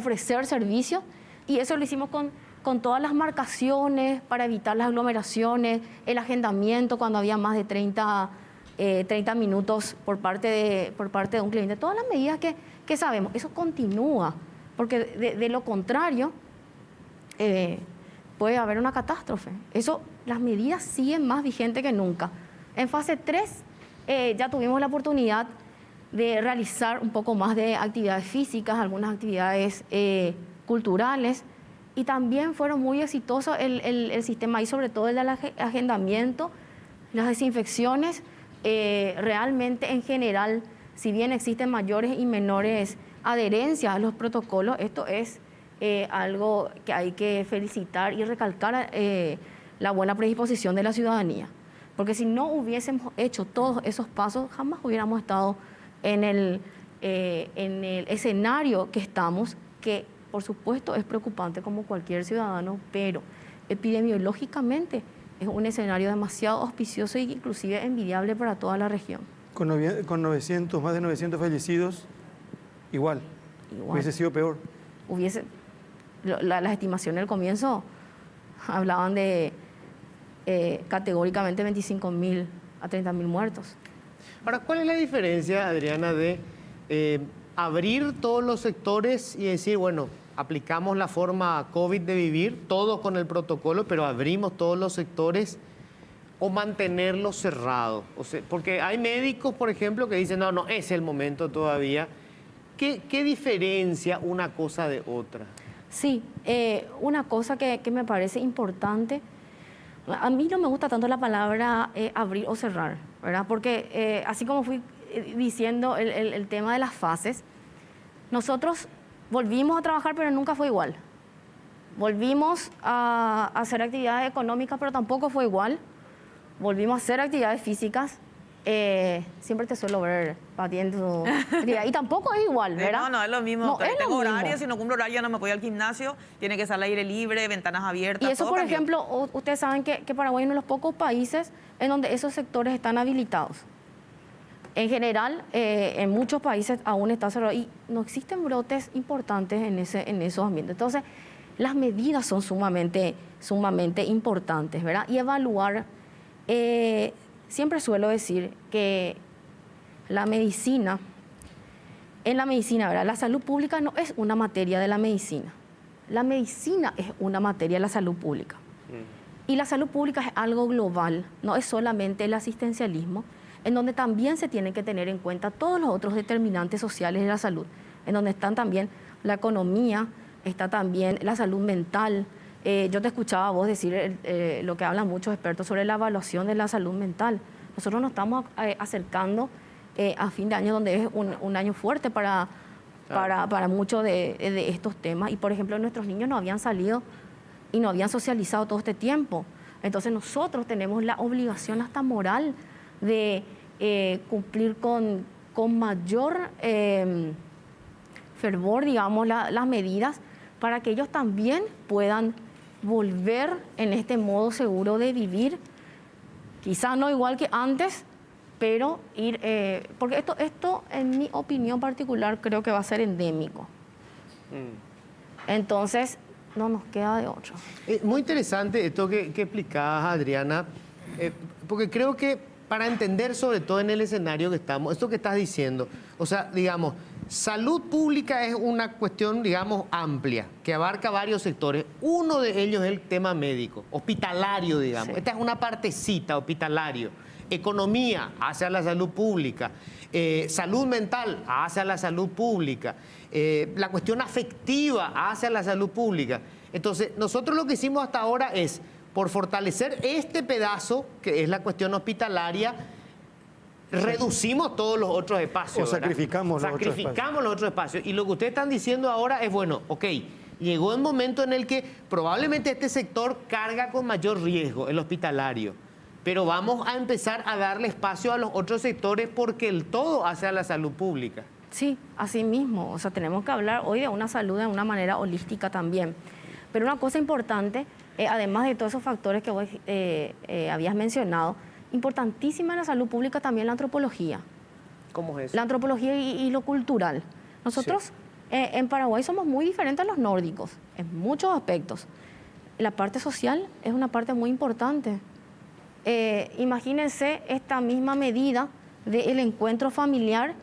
ofrecer servicios, y eso lo hicimos con todas las marcaciones para evitar las aglomeraciones, el agendamiento cuando había más de 30 minutos por parte de un cliente, todas las medidas que sabemos. Eso continúa, porque de lo contrario puede haber una catástrofe. Las medidas siguen más vigentes que nunca. En fase 3 ya tuvimos la oportunidad de realizar un poco más de actividades físicas, algunas actividades culturales, y también fueron muy exitosos el sistema, y sobre todo el del agendamiento, las desinfecciones. Realmente, en general, si bien existen mayores y menores adherencias a los protocolos, esto es algo que hay que felicitar y recalcar, la buena predisposición de la ciudadanía. Porque si no hubiésemos hecho todos esos pasos, jamás hubiéramos estado en el escenario que estamos, que por supuesto es preocupante como cualquier ciudadano, pero epidemiológicamente es un escenario demasiado auspicioso e inclusive envidiable para toda la región. Con más de 900 fallecidos, igual. Hubiese sido peor. Las estimaciones al comienzo hablaban de categóricamente 25.000 a 30.000 muertos. Ahora, ¿cuál es la diferencia, Adriana, de abrir todos los sectores y decir, bueno, aplicamos la forma COVID de vivir, todos con el protocolo, pero abrimos todos los sectores, o mantenerlos cerrados? O sea, porque hay médicos, por ejemplo, que dicen, no es el momento todavía. ¿Qué diferencia una cosa de otra? Sí, una cosa que me parece importante, a mí no me gusta tanto la palabra abrir o cerrar, ¿verdad? Porque así como fui diciendo el tema de las fases, nosotros volvimos a trabajar, pero nunca fue igual. Volvimos a hacer actividades económicas, pero tampoco fue igual. Volvimos a hacer actividades físicas. Siempre te suelo ver batiendo y tampoco es igual, ¿verdad? No es lo mismo. No, es tengo lo horario, mismo. Si no cumplo horario no me voy al gimnasio, tiene que ser al aire libre, ventanas abiertas. Y eso, todo por cambió. ejemplo, ustedes saben que Paraguay es uno de los pocos países en donde esos sectores están habilitados. En general, en muchos países aún está cerrado y no existen brotes importantes en esos ambientes. Entonces, las medidas son sumamente importantes, ¿verdad? Y evaluar, siempre suelo decir que en la medicina, ¿verdad? La salud pública no es una materia de la medicina. La medicina es una materia de la salud pública. Y la salud pública es algo global, no es solamente el asistencialismo, en donde también se tienen que tener en cuenta todos los otros determinantes sociales de la salud, en donde están también la economía, está también la salud mental. Yo te escuchaba a vos decir lo que hablan muchos expertos sobre la evaluación de la salud mental. Nosotros nos estamos acercando a fin de año, donde es un año fuerte para muchos de estos temas. Y, por ejemplo, nuestros niños no habían salido y no habían socializado todo este tiempo. Entonces nosotros tenemos la obligación hasta moral de cumplir con mayor fervor, digamos, las medidas para que ellos también puedan volver en este modo seguro de vivir, quizá no igual que antes, pero ir, porque esto en mi opinión particular creo que va a ser endémico. Entonces no nos queda de otro. Muy interesante esto que explicabas, Adriana, porque creo que para entender, sobre todo en el escenario que estamos, esto que estás diciendo, o sea, digamos, salud pública es una cuestión, digamos, amplia, que abarca varios sectores. Uno de ellos es el tema médico, hospitalario, digamos. Sí. Esta es una partecita, hospitalario. Economía, hacia la salud pública. Salud mental, hacia la salud pública. La cuestión afectiva, hacia la salud pública. Entonces, nosotros lo que hicimos hasta ahora es, por fortalecer este pedazo, que es la cuestión hospitalaria, reducimos todos los otros espacios. O sacrificamos los otros espacios. Y lo que ustedes están diciendo ahora es, bueno, ok, llegó el momento en el que probablemente este sector carga con mayor riesgo, el hospitalario. Pero vamos a empezar a darle espacio a los otros sectores porque el todo hace a la salud pública. Sí, así mismo. O sea, tenemos que hablar hoy de una salud de una manera holística también. Pero una cosa importante, además de todos esos factores que vos habías mencionado, importantísima en la salud pública también la antropología. ¿Cómo es eso? La antropología y lo cultural. Nosotros En Paraguay somos muy diferentes a los nórdicos, en muchos aspectos. La parte social es una parte muy importante. Imagínense esta misma medida del encuentro familiar.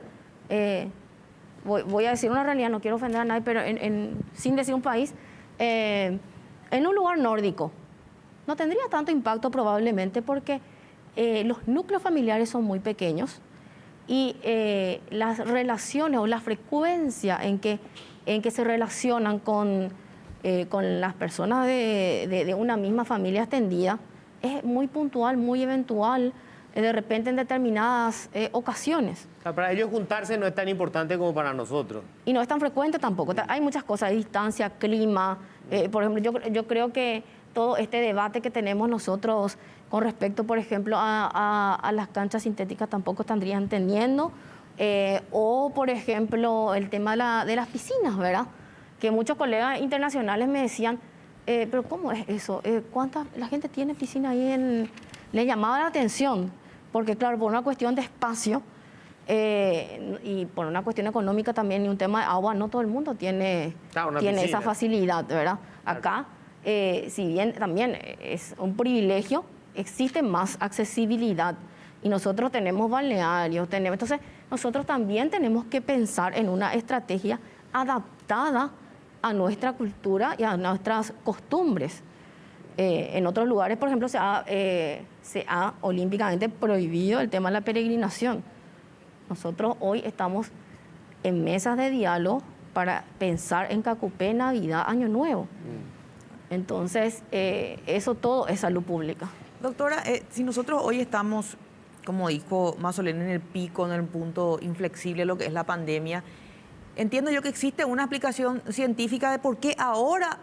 Voy a decir una realidad, no quiero ofender a nadie, pero sin decir un país, en un lugar nórdico no tendría tanto impacto probablemente porque los núcleos familiares son muy pequeños y las relaciones o la frecuencia en que se relacionan con las personas de una misma familia extendida es muy puntual, muy eventual, de repente en determinadas ocasiones. O sea, para ellos juntarse no es tan importante como para nosotros. Y no es tan frecuente tampoco. Hay muchas cosas, distancia, clima. Por ejemplo, yo creo que todo este debate que tenemos nosotros con respecto, por ejemplo, a las canchas sintéticas tampoco estarían teniendo. O, por ejemplo, el tema de las piscinas, ¿verdad? Que muchos colegas internacionales me decían, pero ¿cómo es eso? La gente tiene piscina ahí Le llamaba la atención, porque claro, por una cuestión de espacio y por una cuestión económica también y un tema de agua, no todo el mundo tiene esa facilidad, ¿verdad? Acá, si bien también es un privilegio, existe más accesibilidad y nosotros tenemos balnearios, entonces nosotros también tenemos que pensar en una estrategia adaptada a nuestra cultura y a nuestras costumbres. En otros lugares, por ejemplo, se ha olímpicamente prohibido el tema de la peregrinación. Nosotros hoy estamos en mesas de diálogo para pensar en Cacupé, Navidad, Año Nuevo. Entonces, eso todo es salud pública. Doctora, si nosotros hoy estamos, como dijo Mazzoleni, en el pico, en el punto inflexible, lo que es la pandemia, entiendo yo que existe una explicación científica de por qué ahora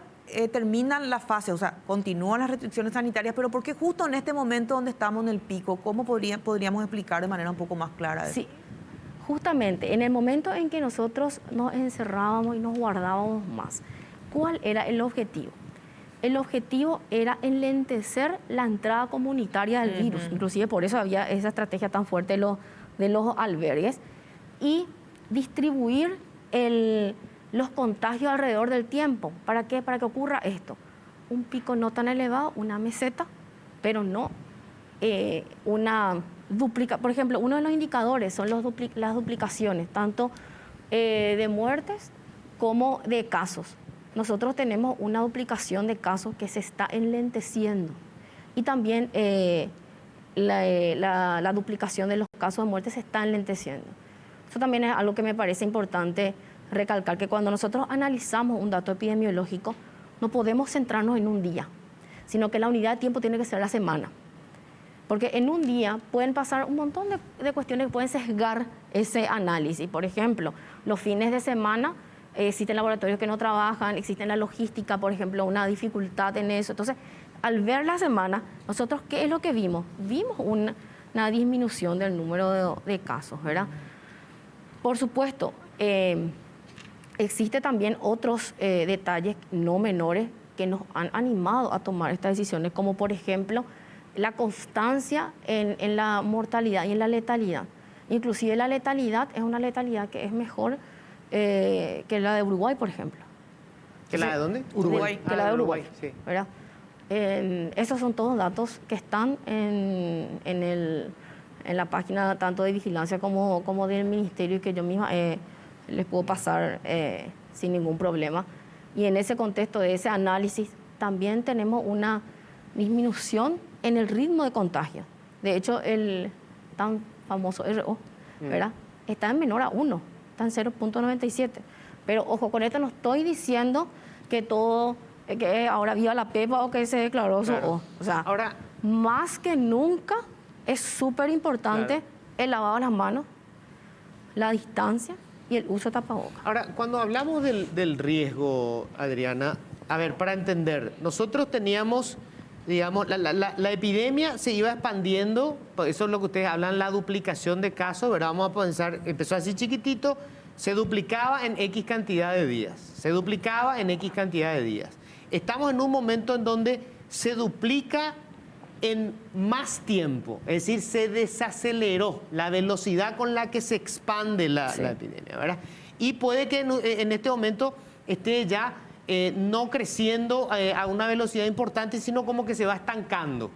terminan la fase, o sea, continúan las restricciones sanitarias, pero ¿por qué justo en este momento donde estamos en el pico? ¿Cómo podríamos explicar de manera un poco más clara eso? Sí, justamente en el momento en que nosotros nos encerrábamos y nos guardábamos más, ¿cuál era el objetivo? El objetivo era enlentecer la entrada comunitaria del virus, inclusive por eso había esa estrategia tan fuerte de los albergues, y distribuir los contagios alrededor del tiempo. ¿Para qué? Para que ocurra esto. Un pico no tan elevado, una meseta, pero no una duplicación. Por ejemplo, uno de los indicadores son las duplicaciones, tanto de muertes como de casos. Nosotros tenemos una duplicación de casos que se está enlenteciendo. Y también la duplicación de los casos de muerte se está enlenteciendo. Eso también es algo que me parece importante recalcar, que cuando nosotros analizamos un dato epidemiológico, no podemos centrarnos en un día, sino que la unidad de tiempo tiene que ser la semana. Porque en un día pueden pasar un montón de cuestiones que pueden sesgar ese análisis. Por ejemplo, los fines de semana existen laboratorios que no trabajan, existe la logística, por ejemplo, una dificultad en eso. Entonces, al ver la semana, nosotros, ¿qué es lo que vimos? Vimos una disminución del número de casos, ¿verdad? Por supuesto, existe también otros detalles no menores que nos han animado a tomar estas decisiones, como por ejemplo la constancia en la mortalidad y en la letalidad. Inclusive la letalidad es una letalidad que es mejor que la de Uruguay, por ejemplo. ¿Que la de dónde? Uruguay. Que la de Uruguay, sí. ¿verdad? Esos son todos datos que están en la página tanto de vigilancia como del ministerio y que yo misma les puedo pasar sin ningún problema. Y en ese contexto de ese análisis también tenemos una disminución en el ritmo de contagio. De hecho, el tan famoso RO, ¿verdad? Está en menor a 1, está en 0.97. Pero ojo, con esto no estoy diciendo que todo, que ahora viva la pepa o que se declaró claro. O sea, ahora, más que nunca es súper importante el lavado de las manos, la distancia y el uso de tapabocas. Ahora, cuando hablamos del riesgo, Adriana, a ver, para entender, nosotros teníamos, digamos, la epidemia se iba expandiendo, eso es lo que ustedes hablan, la duplicación de casos, ¿verdad? Vamos a pensar, empezó así chiquitito, se duplicaba en X cantidad de días, se duplicaba en X cantidad de días. Estamos en un momento en donde se duplica en más tiempo, es decir, se desaceleró la velocidad con la que se expande la epidemia, ¿verdad? y puede que en este momento esté ya no creciendo a una velocidad importante, sino como que se va estancando.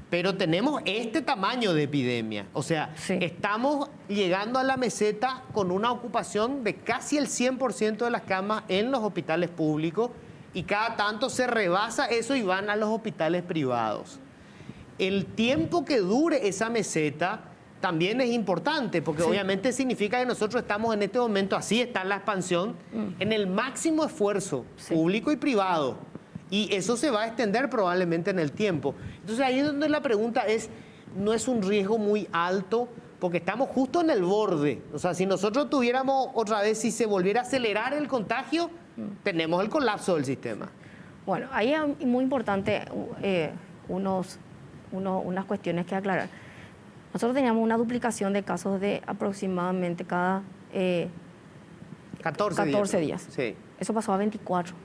Pero tenemos este tamaño de epidemia. O sea, Sí. estamos llegando a la meseta con una ocupación de casi el 100% de las camas en los hospitales públicos y cada tanto se rebasa eso y van a los hospitales privados. El tiempo que dure esa meseta también es importante, porque Sí. obviamente significa que nosotros estamos en este momento, así está la expansión, en el máximo esfuerzo Sí. público y privado. Y eso se va a extender probablemente en el tiempo. Entonces ahí es donde la pregunta es, ¿no es un riesgo muy alto? Porque estamos justo en el borde. O sea, si nosotros tuviéramos otra vez, si se volviera a acelerar el contagio, tenemos el colapso del sistema. Bueno, ahí es muy importante unas cuestiones que aclarar. Nosotros teníamos una duplicación de casos de aproximadamente cada 14 días. Sí. Eso pasó a 24.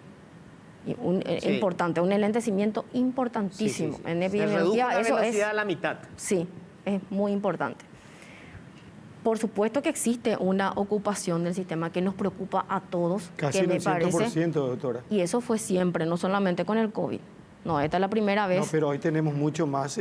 Y Sí. importante, un enlentecimiento importantísimo. Sí, sí, sí. En Se redujo epidemiología la eso velocidad es, a la mitad. sí, es muy importante. Por supuesto que existe una ocupación del sistema que nos preocupa a todos, Casi que en me un parece, 100%, doctora. y eso fue siempre, no solamente con el COVID. No, esta es la primera No, vez. pero hoy tenemos mucho más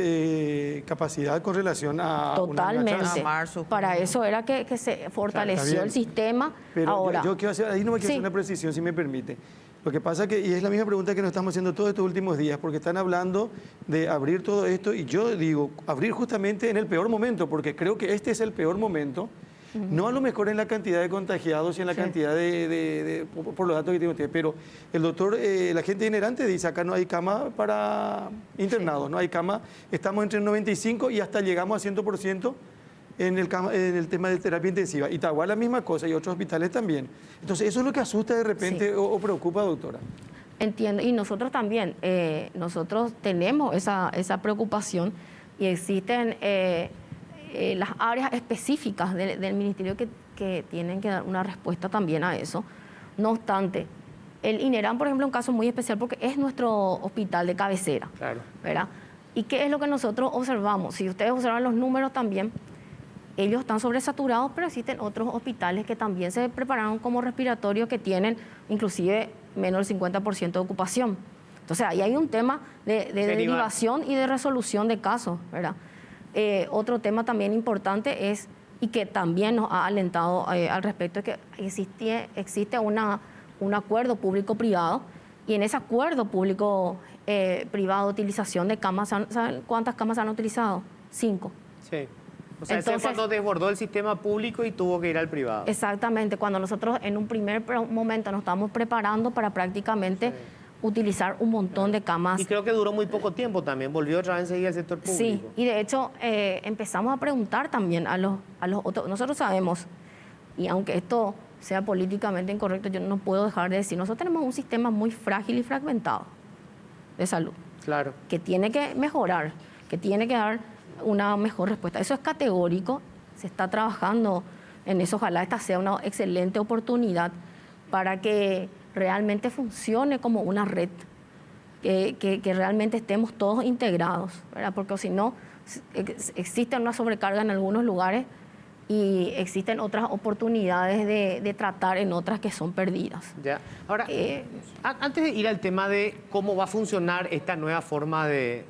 capacidad con relación a Totalmente. una chance. A marzo, Para junio. eso era que se Está fortaleció bien. el sistema. Pero Ahora, yo quiero hacer, ahí no me quiero Sí. hacer una precisión, si me permite. Lo que pasa que, y es la misma pregunta que nos estamos haciendo todos estos últimos días, porque están hablando de abrir todo esto, y yo digo, abrir justamente en el peor momento, porque creo que este es el peor momento, no a lo mejor en la cantidad de contagiados y en la Sí. cantidad por los datos que tiene usted, pero el doctor, la gente itinerante dice, acá no hay cama para internados, no hay cama, estamos entre el 95 y hasta llegamos a 100%. En el tema de terapia intensiva. Itagua la misma cosa y otros hospitales también. Entonces, ¿eso es lo que asusta de repente Sí. o preocupa, doctora? entiendo, y nosotros también, nosotros tenemos esa preocupación y existen las áreas específicas del ministerio que tienen que dar una respuesta también a eso. No obstante, el INERAM, por ejemplo, es un caso muy especial porque es nuestro hospital de cabecera, Claro. ¿verdad? ¿Y qué es lo que nosotros observamos? Si ustedes observan los números también, ellos están sobresaturados, pero existen otros hospitales que también se prepararon como respiratorios que tienen inclusive menos del 50% de ocupación. Entonces, ahí hay un tema de derivación y de resolución de casos, ¿verdad? Otro tema también importante es, y que también nos ha alentado al respecto, es que existe un acuerdo público-privado, y en ese acuerdo público-privado de utilización de camas, ¿saben cuántas camas han utilizado? 5. Sí. O sea, ese es Entonces- cuando desbordó el sistema público y tuvo que ir al privado. Exactamente, cuando nosotros en un primer momento nos estamos preparando para prácticamente utilizar un montón de camas. Y creo que duró muy poco tiempo también, volvió otra vez enseguida al sector público. Sí, y de hecho empezamos a preguntar también a los otros. Nosotros sabemos, y aunque esto sea políticamente incorrecto, yo no puedo dejar de decir, nosotros tenemos un sistema muy frágil y fragmentado de salud, Claro. que tiene que mejorar, que tiene que dar una mejor respuesta. Eso es categórico, se está trabajando en eso, ojalá esta sea una excelente oportunidad para que realmente funcione como una red, que realmente estemos todos integrados, ¿verdad? Porque si no, existe una sobrecarga en algunos lugares y existen otras oportunidades de tratar en otras que son perdidas. Ya. Ahora, antes de ir al tema de cómo va a funcionar esta nueva forma de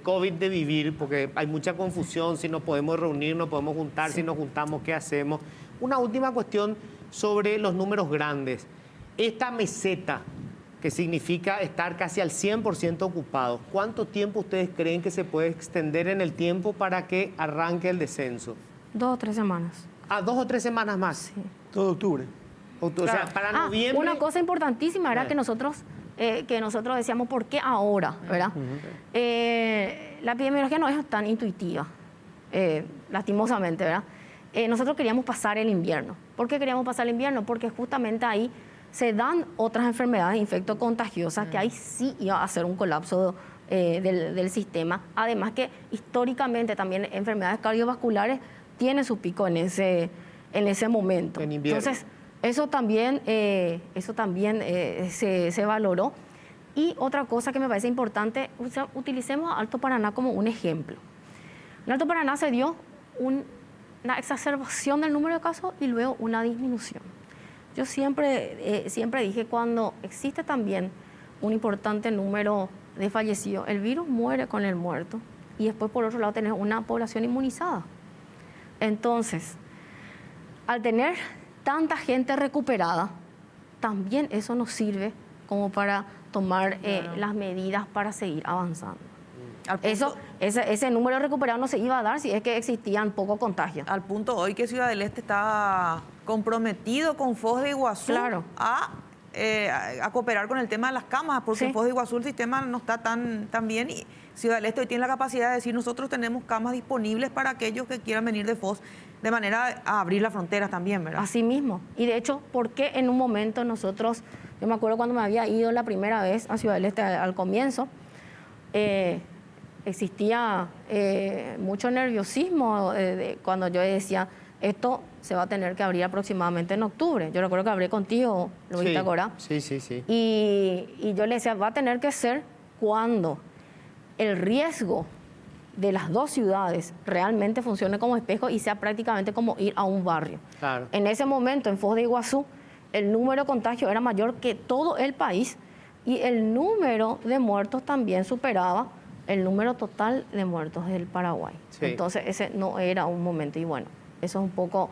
COVID de vivir, porque hay mucha confusión, si nos podemos reunir, nos podemos juntar, si nos juntamos, ¿qué hacemos? Una última cuestión sobre los números grandes. Esta meseta, que significa estar casi al 100% ocupado, ¿cuánto tiempo ustedes creen que se puede extender en el tiempo para que arranque el descenso? 2 o 3 semanas. ¿A 2 o 3 semanas más? Sí. Todo octubre. O sea, para noviembre... Una cosa importantísima era que nosotros decíamos, ¿por qué ahora? ¿Verdad? La epidemiología no es tan intuitiva, lastimosamente, ¿verdad? Nosotros queríamos pasar el invierno. ¿Por qué queríamos pasar el invierno? Porque justamente ahí se dan otras enfermedades infectocontagiosas que ahí sí iba a ser un colapso del sistema. Además que históricamente también enfermedades cardiovasculares tienen su pico en ese momento. En invierno. Entonces, eso también se valoró. Y otra cosa que me parece importante, utilicemos a Alto Paraná como un ejemplo. En Alto Paraná se dio una exacerbación del número de casos y luego una disminución. Yo siempre dije, cuando existe también un importante número de fallecidos, el virus muere con el muerto y después por otro lado tenés una población inmunizada. Entonces, al tener tanta gente recuperada, también eso nos sirve como para tomar las medidas para seguir avanzando. Ese número recuperado no se iba a dar si es que existían pocos contagios. Al punto hoy que Ciudad del Este está comprometido con Foz de Iguazú a cooperar con el tema de las camas, porque en Foz de Iguazú el sistema no está tan bien y Ciudad del Este hoy tiene la capacidad de decir nosotros tenemos camas disponibles para aquellos que quieran venir de Foz, de manera a abrir las fronteras también, ¿verdad? Así mismo. Y de hecho, ¿por qué en un momento nosotros, yo me acuerdo cuando me había ido la primera vez a Ciudad del Este al comienzo, existía mucho nerviosismo cuando yo decía, esto se va a tener que abrir aproximadamente en octubre. Yo recuerdo que hablé contigo, Luis Tagora. Sí. Y yo le decía, va a tener que ser cuando el riesgo de las dos ciudades realmente funcione como espejo y sea prácticamente como ir a un barrio. Claro. En ese momento, en Foz de Iguazú, el número de contagios era mayor que todo el país y el número de muertos también superaba el número total de muertos del Paraguay. Sí. Entonces, ese no era un momento. Y bueno, eso es un poco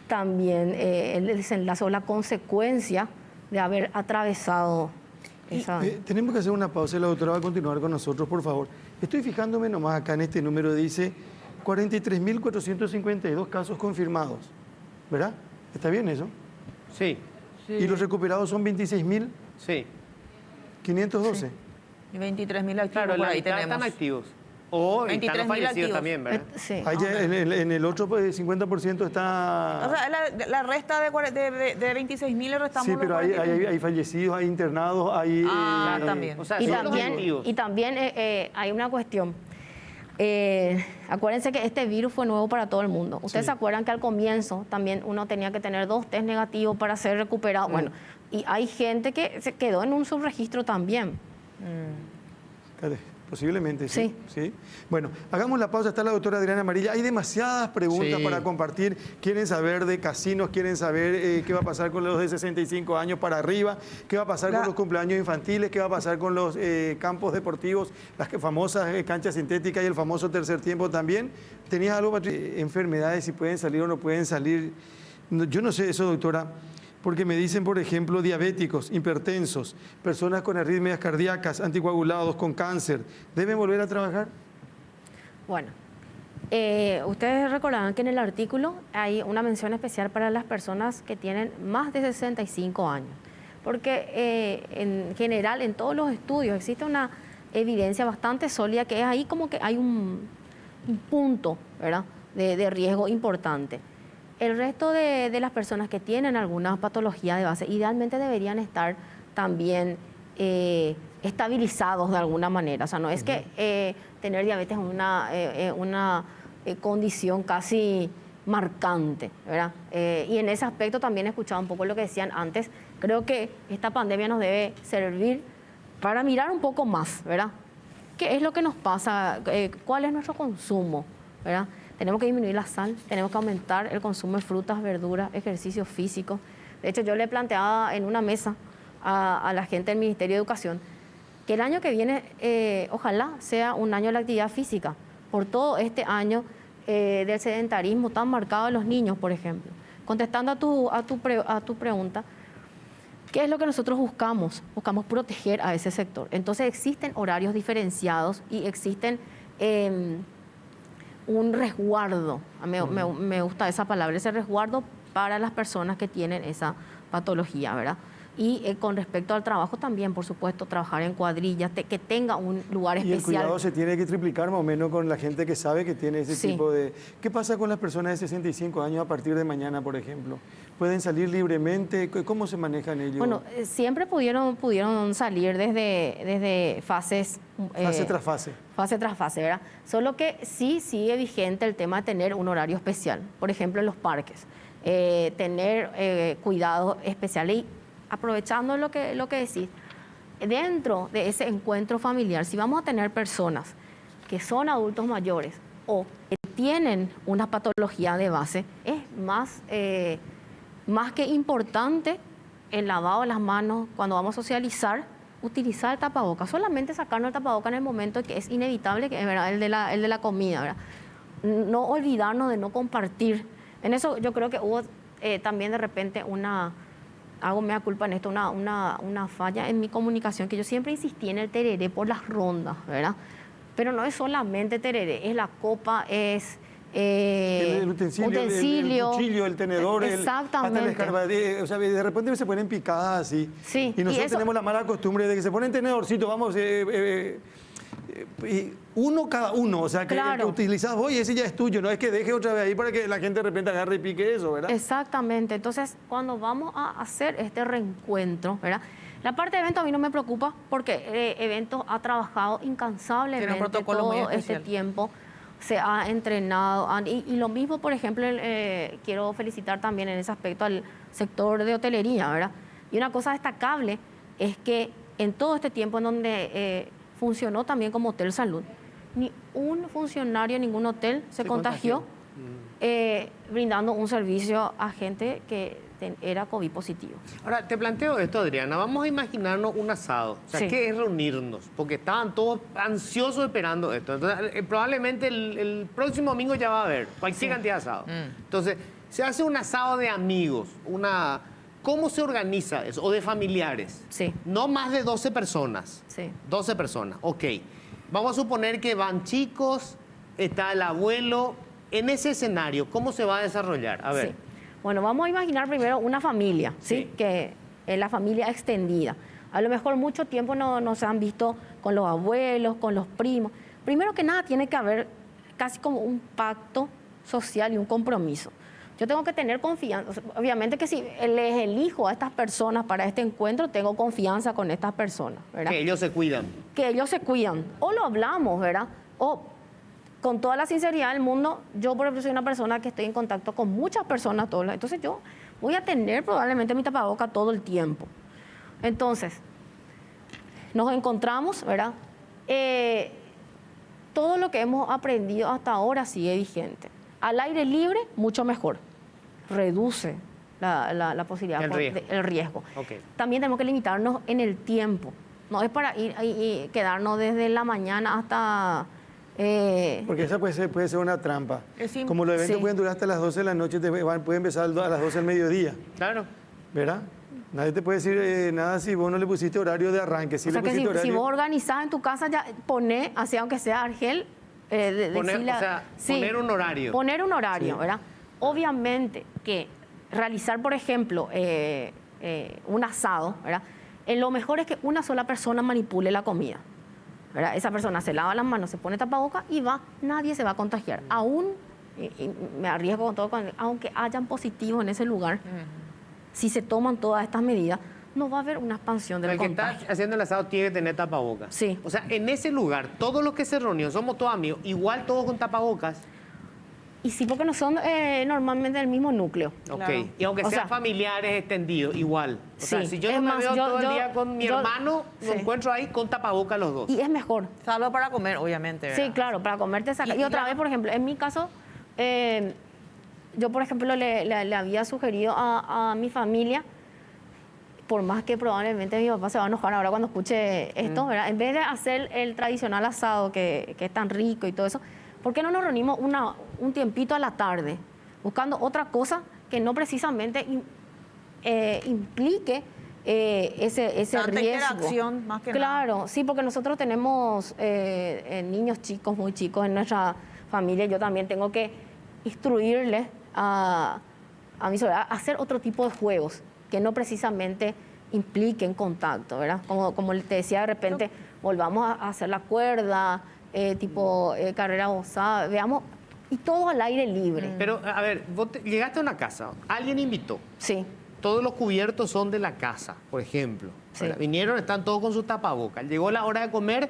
también el desenlace o la consecuencia de haber atravesado esa... Tenemos que hacer una pausa y la doctora va a continuar con nosotros, por favor. Estoy fijándome nomás acá en este número, dice 43.452 casos confirmados, ¿verdad? ¿Está bien eso? Sí. ¿Y los recuperados son 26.512? Sí. Y 23.000 activos, Claro, por la ahí mitad tenemos. están activos. O están 23.000 los fallecidos activos. también, ¿verdad? Sí. Allá en el otro pues, 50% está... O sea, la resta de 26.000 le restamos Sí, los pero 43.000. hay fallecidos, hay internados, hay... También. O sea, Y son los también, activos. y también hay una cuestión. Acuérdense que este virus fue nuevo para todo el mundo. Ustedes se acuerdan que al comienzo también uno tenía que tener 2 test negativos para ser recuperado. Bueno, y hay gente que se quedó en un subregistro también. Posiblemente, sí. Bueno, hagamos la pausa. Está la doctora Adriana Amarilla. Hay demasiadas preguntas para compartir. Quieren saber de casinos, quieren saber qué va a pasar con los de 65 años para arriba, qué va a pasar con los cumpleaños infantiles, qué va a pasar con los campos deportivos, las famosas canchas sintéticas y el famoso tercer tiempo también. ¿Tenías algo, Patricia? Enfermedades, si pueden salir o no pueden salir. Yo no sé eso, doctora. Porque me dicen, por ejemplo, diabéticos, hipertensos, personas con arritmias cardíacas, anticoagulados, con cáncer, ¿deben volver a trabajar? Bueno, ustedes recordarán que en el artículo hay una mención especial para las personas que tienen más de 65 años. Porque en general, en todos los estudios, existe una evidencia bastante sólida que es ahí como que hay un punto, ¿verdad?, de riesgo importante. El resto de las personas que tienen alguna patología de base idealmente deberían estar también estabilizados de alguna manera. O sea, no es que tener diabetes es una condición casi marcante, ¿verdad? Y en ese aspecto también he escuchado un poco lo que decían antes. Creo que esta pandemia nos debe servir para mirar un poco más, ¿verdad? ¿Qué es lo que nos pasa? ¿Cuál es nuestro consumo? ¿Verdad? Tenemos que disminuir la sal, tenemos que aumentar el consumo de frutas, verduras, ejercicio físico. De hecho, yo le planteaba en una mesa a la gente del Ministerio de Educación que el año que viene, ojalá sea un año de la actividad física, por todo este año del sedentarismo tan marcado de los niños, por ejemplo. Contestando a tu pregunta, ¿qué es lo que nosotros buscamos? Buscamos proteger a ese sector. Entonces existen horarios diferenciados y existen... un resguardo, me gusta esa palabra, ese resguardo para las personas que tienen esa patología, ¿verdad? Y con respecto al trabajo también, por supuesto, trabajar en cuadrillas, que tenga un lugar especial. Y el cuidado se tiene que triplicar más o menos con la gente que sabe que tiene ese tipo de... ¿Qué pasa con las personas de 65 años a partir de mañana, por ejemplo? ¿Pueden salir libremente? ¿Cómo se manejan ellos? Bueno, siempre pudieron salir desde fases... fase tras fase. Fase tras fase, ¿verdad? Solo que sí sigue vigente el tema de tener un horario especial. Por ejemplo, en los parques. Tener cuidados especiales y aprovechando lo que decís, dentro de ese encuentro familiar, si vamos a tener personas que son adultos mayores o que tienen una patología de base, es más más que importante el lavado de las manos cuando vamos a socializar, utilizar el tapabocas. Solamente sacarnos el tapabocas en el momento que es inevitable, que es, ¿verdad?, el de la comida, ¿verdad? No olvidarnos de no compartir. En eso yo creo que hubo también de repente hago mea culpa en esto, una falla en mi comunicación, que yo siempre insistí en el tereré por las rondas, ¿verdad? Pero no es solamente tereré, es la copa, es el utensilio, el cuchillo, el tenedor, exactamente. Hasta el escarbadiente. O sea, de repente se ponen picadas así. Sí. Y nosotros tenemos la mala costumbre de que se ponen tenedorcito, vamos, uno cada uno, o sea, que claro, el que utilizás vos y ese ya es tuyo, no es que deje otra vez ahí para que la gente de repente agarre y pique eso, ¿verdad? Exactamente. Entonces, cuando vamos a hacer este reencuentro, ¿verdad? La parte de eventos a mí no me preocupa porque Eventos ha trabajado incansablemente todo este tiempo, se ha entrenado. Y lo mismo, por ejemplo, quiero felicitar también en ese aspecto al sector de hotelería, ¿verdad? Y una cosa destacable es que en todo este tiempo en donde funcionó también como Hotel Salud, ni un funcionario en ningún hotel se contagió. Brindando un servicio a gente que era COVID positivo. Ahora, te planteo esto, Adriana. Vamos a imaginarnos un asado. O sea, Sí. ¿qué es reunirnos? Porque estaban todos ansiosos esperando esto. Entonces, probablemente el próximo domingo ya va a haber cualquier cantidad de asado. Entonces, se hace un asado de amigos, ¿cómo se organiza eso? O de familiares. Sí. No más de 12 personas. Sí. 12 personas, ok. Vamos a suponer que van chicos, está el abuelo. En ese escenario, ¿cómo se va a desarrollar? A ver. Sí. Bueno, vamos a imaginar primero una familia, ¿sí? Sí. Que es la familia extendida. A lo mejor mucho tiempo no se han visto con los abuelos, con los primos. Primero que nada tiene que haber casi como un pacto social y un compromiso. Yo tengo que tener confianza. Obviamente que si les elijo a estas personas para este encuentro, tengo confianza con estas personas, ¿verdad? Que ellos se cuidan. Que ellos se cuidan. O lo hablamos, ¿verdad? O con toda la sinceridad del mundo, yo por ejemplo soy una persona que estoy en contacto con muchas personas todos los días. Entonces yo voy a tener probablemente mi tapaboca todo el tiempo. Entonces, nos encontramos, ¿verdad? Todo lo que hemos aprendido hasta ahora sigue vigente. Al aire libre, mucho mejor. Reduce la posibilidad, el riesgo. Okay. También tenemos que limitarnos en el tiempo. No es para ir y quedarnos desde la mañana hasta... Porque esa puede ser una trampa. Como los eventos Sí. pueden durar hasta las 12 de la noche, pueden empezar a las 12 del mediodía, Claro. ¿verdad? Nadie te puede decir nada si vos no le pusiste horario de arranque. Si o sea le que pusiste si horario... vos organizás en tu casa, ya poné, así aunque sea Argel, Poner un horario. Poner un horario, Sí. ¿verdad? Obviamente que realizar, por ejemplo, un asado, ¿verdad? Lo mejor es que una sola persona manipule la comida, ¿verdad? Esa persona se lava las manos, se pone tapabocas y va, nadie se va a contagiar. Aún, y me arriesgo con todo, aunque hayan positivos en ese lugar, si se toman todas estas medidas, no va a haber una expansión del El que contagio. está haciendo el asado tiene que tener tapabocas. Sí. O sea, en ese lugar, todos los que se reunieron, somos todos amigos, igual todos con tapabocas. Y sí, porque no son normalmente del mismo núcleo. Ok. Claro. Y aunque O sean sea, familiares extendidos, igual. O sea, Sí. si yo Es no me más, veo todo el yo- día con mi hermano, lo Sí. encuentro ahí con tapabocas los dos. Y es mejor. Salvo para comer, obviamente, ¿verdad? Sí, claro, para comerte saca. Y Y otra la- vez, por ejemplo, en mi caso, yo, por ejemplo, le había sugerido a mi familia, por más que probablemente mi papá se va a enojar ahora cuando escuche esto, ¿verdad? En vez de hacer el tradicional asado que es tan rico y todo eso, ¿por qué no nos reunimos un tiempito a la tarde buscando otra cosa que no precisamente implique ese Tanta riesgo? interacción, más que Claro, sí, porque nosotros tenemos niños chicos, muy chicos en nuestra familia. Yo también tengo que instruirles a mi sobrina a hacer otro tipo de juegos que no precisamente impliquen contacto, ¿verdad? Como te decía, de repente volvamos a hacer la cuerda, tipo carrera osada, veamos, y todo al aire libre. Pero, a ver, llegaste a una casa, alguien invitó. Sí, Todos los cubiertos son de la casa, por ejemplo. Sí. ¿Verdad? Vinieron, están todos con su tapabocas. Llegó la hora de comer,